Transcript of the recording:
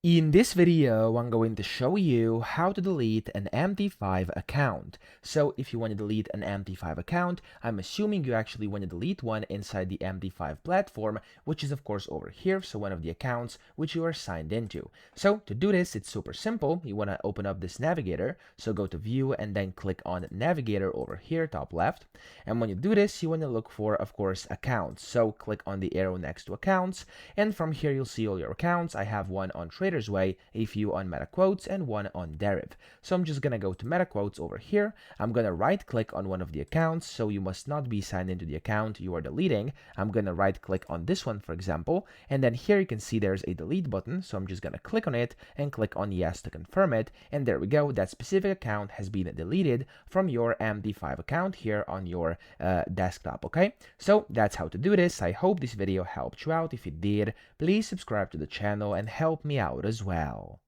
In this video, I'm going to show you how to delete an MT5 account. So if you want to delete an MT5 account, I'm assuming you actually want to delete one inside the MT5 platform, which is of course over here, so one of the accounts which you are signed into. So to do this, it's super simple. You want to open up this navigator, so go to View and then click on Navigator over here, top left. And when you do this, you want to look for, of course, Accounts. So click on the arrow next to Accounts, and from here you'll see all your accounts. I have one on Trader's Way, a few on MetaQuotes, and one on Deriv. So I'm just gonna go to MetaQuotes over here. I'm gonna right click on one of the accounts, so you must not be signed into the account you are deleting. I'm gonna right click on this one, for example, and then here you can see there's a delete button, so I'm just gonna click on it and click on yes to confirm it, and there we go. That specific account has been deleted from your MT5 account here on your desktop. Okay, so that's how to do this. I hope this video helped you out. If it did, please subscribe to the channel and help me out as well.